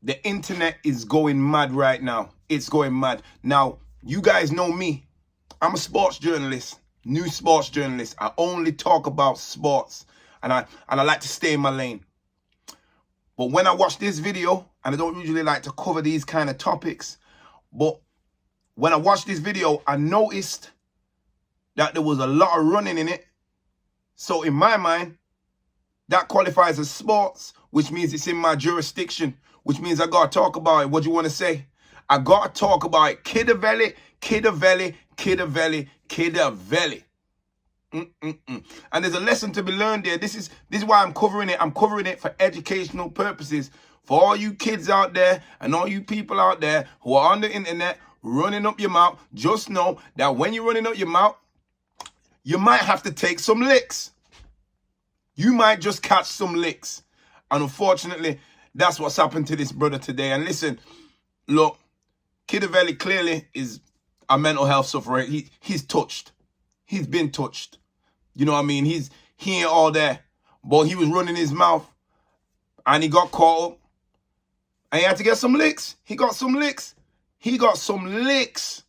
The internet is going mad right now. It's going mad. Now, you guys know me. I'm a sports journalist, new sports journalist. I only talk about sports, and I like to stay in my lane. But when I watch this video, and I don't usually like to cover these kind of topics, but when I watched this video, I noticed that there was a lot of running in it. So in my mind, that qualifies as sports, which means it's in my jurisdiction, which means I got to talk about it. What do you want to say? I got to talk about it. Kidavelly, Kidavelly, Kidavelly, Kidavelly. And there's a lesson to be learned there. This is why I'm covering it. I'm covering it for educational purposes. For all you kids out there and all you people out there who are on the internet running up your mouth, just know that when you're running up your mouth, you might have to take some licks. You might just catch some licks. And unfortunately, that's what's happened to this brother today. And listen, look, Kidavelly clearly is a mental health sufferer. He's touched. He's been touched. You know what I mean? He ain't all there. But he was running his mouth and he got caught up. And he had to get some licks. He got some licks. He got some licks.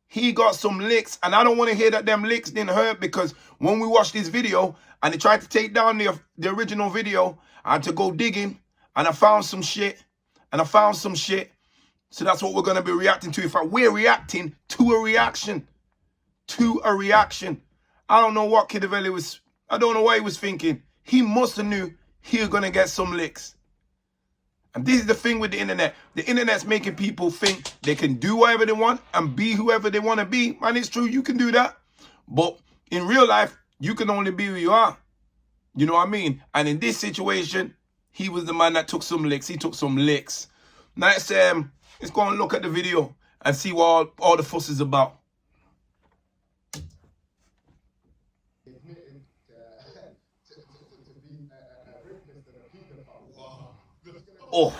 He got some licks. And I don't want to hear that them licks didn't hurt, because when we watched this video and they tried to take down the original video, I had to go digging and I found some shit. And I found some shit. So that's what we're going to be reacting to. In fact, we're reacting to a reaction. To a reaction. I don't know what Kidavelly was, I don't know what he was thinking. He must have knew he was going to get some licks. And this is the thing with the internet. The internet's making people think they can do whatever they want and be whoever they want to be. And it's true, you can do that. But in real life, you can only be who you are. You know what I mean? And in this situation, he was the man that took some licks. He took some licks. Now let's go and look at the video and see what all the fuss is about. Oh,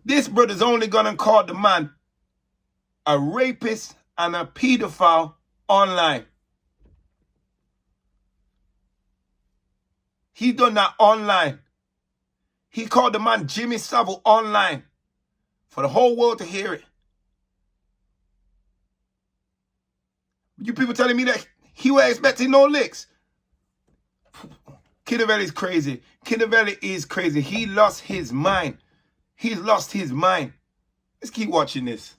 this brother's only gonna call the man a rapist and a pedophile online. He done that online. He called the man Jimmy Savile online for the whole world to hear it. You people telling me that he was expecting no licks? Kidavelly is crazy. Kidavelly is crazy. He lost his mind. He's lost his mind. Let's keep watching this.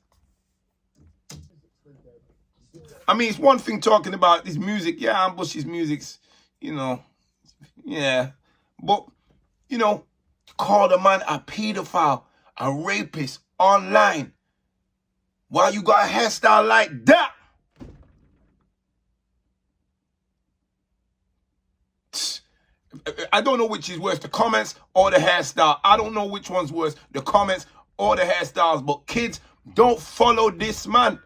I mean, it's one thing talking about this music. Yeah, Ambush's music's, you know, yeah. But, you know, call the man a pedophile, a rapist online. Why you got a hairstyle like that? I don't know which is worse, the comments or the hairstyle. I don't know which one's worse, the comments or the hairstyles. But kids, don't follow this man,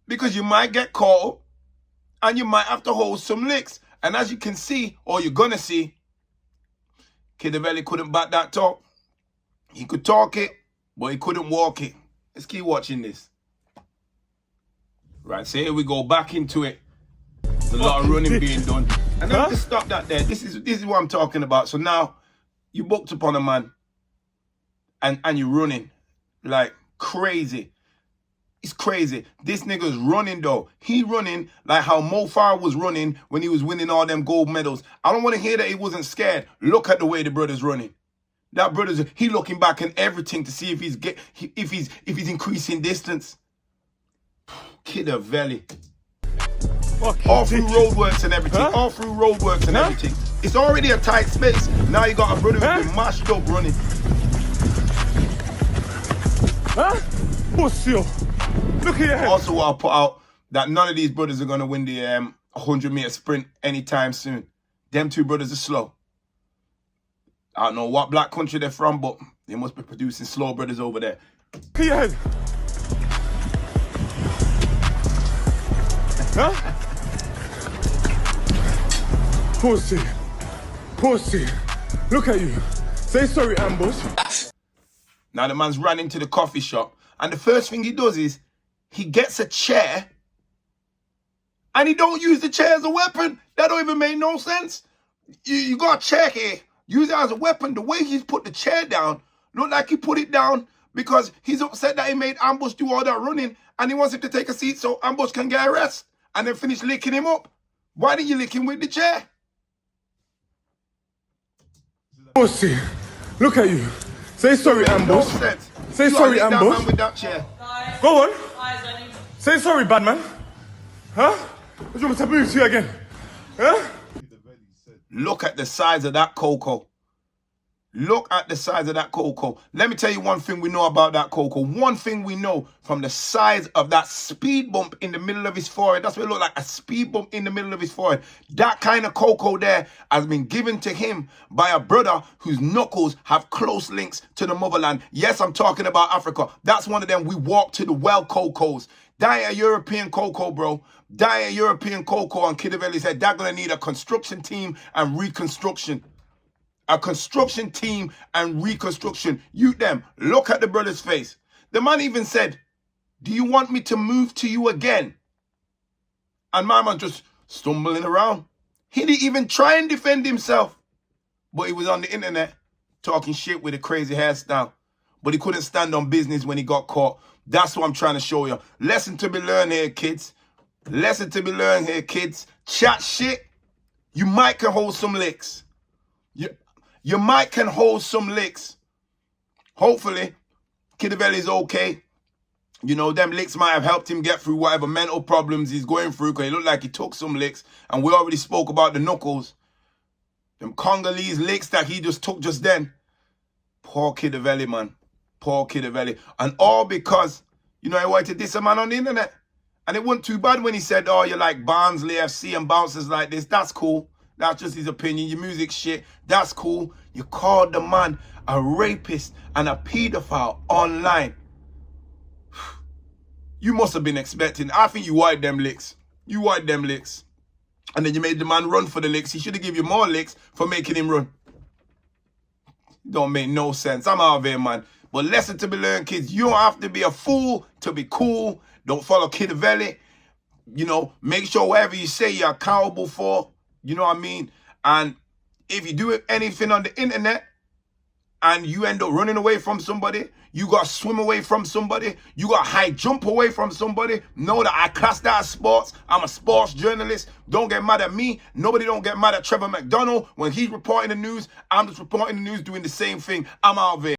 because you might get caught and you might have to hold some licks. And as you can see, or you're gonna see, Kidavelly couldn't back that talk. He could talk it, but he couldn't walk it. Let's keep watching this. Right, so here we go, back into it. There's a lot of running being done. And then just stop that there. This is what I'm talking about. So now you booked upon a man and you're running like crazy. It's crazy. This nigga's running though. He running like how Mo Farah was running when he was winning all them gold medals. I don't want to hear that he wasn't scared. Look at the way the brother's running. That brother's, he looking back and everything to see if he's increasing distance. Kidavelly. All through roadworks and everything. All through roadworks and everything. It's already a tight space. Now you got a brother who's been mashed up running. Look at your head. Also, I'll put out that none of these brothers are going to win the 100-meter sprint anytime soon. Them two brothers are slow. I don't know what black country they're from, but they must be producing slow brothers over there. Look at your head. Pussy. Pussy. Look at you. Say sorry, Ambush. Now the man's ran into the coffee shop, and the first thing he does is he gets a chair and he don't use the chair as a weapon. That don't even make no sense. You got a chair here Use it as a weapon. The way he's put the chair down, look like he put it down because he's upset that he made Ambush do all that running and he wants him to take a seat so Ambush can get a rest and then finish licking him up. Why didn't you lick him with the chair? Pussy. Look at you. Say sorry, Ambush. No sense. Say You sorry, gotta lick that Ambush. man with that chair. Go on. Say sorry, bad man. Huh? What do you want me to move to you again? Huh? Look at the size of that cocoa. Look at the size of that cocoa. Let me tell you one thing we know about that cocoa. One thing we know from the size of that speed bump in the middle of his forehead. That's what it looked like, a speed bump in the middle of his forehead. That kind of cocoa there has been given to him by a brother whose knuckles have close links to the motherland. Yes, I'm talking about Africa. That's one of them. We walk to the well cocos. Die a European cocoa, bro. Die a European cocoa. And Kidavelly said they're going to need a construction team and reconstruction. A construction team and reconstruction. You them, look at the brother's face. The man even said, do you want me to move to you again? And my man just stumbling around. He didn't even try and defend himself. But he was on the internet talking shit with a crazy hairstyle. But he couldn't stand on business when he got caught. That's what I'm trying to show you. Lesson to be learned here, kids. Lesson to be learned here, kids. Chat shit. You might can hold some licks. You might can hold some licks. Hopefully, Kidavelly's okay. You know, them licks might have helped him get through whatever mental problems he's going through because it looked like he took some licks. And we already spoke about the knuckles. Them Congolese licks that he just took just then. Poor Kidavelly, man. Poor Kidavelly. And all because, you know, he wanted to diss a man on the internet. And it wasn't too bad when he said, oh, you're like Barnsley FC and bouncers like this. That's cool. That's just his opinion. Your music shit. That's cool. You called the man a rapist and a pedophile online. You must have been expecting. I think you wanted them licks. You wanted them licks. And then you made the man run for the licks. He should have given you more licks for making him run. Don't make no sense. I'm out of here, man. But lesson to be learned, kids. You don't have to be a fool to be cool. Don't follow Kidavelly. You know, make sure whatever you say you're accountable for. You know what I mean? And if you do anything on the internet and you end up running away from somebody, you got to swim away from somebody, you got to high jump away from somebody, know that I class that as sports. I'm a sports journalist. Don't get mad at me. Nobody don't get mad at Trevor McDonald. When he's reporting the news, I'm just reporting the news doing the same thing. I'm out of here.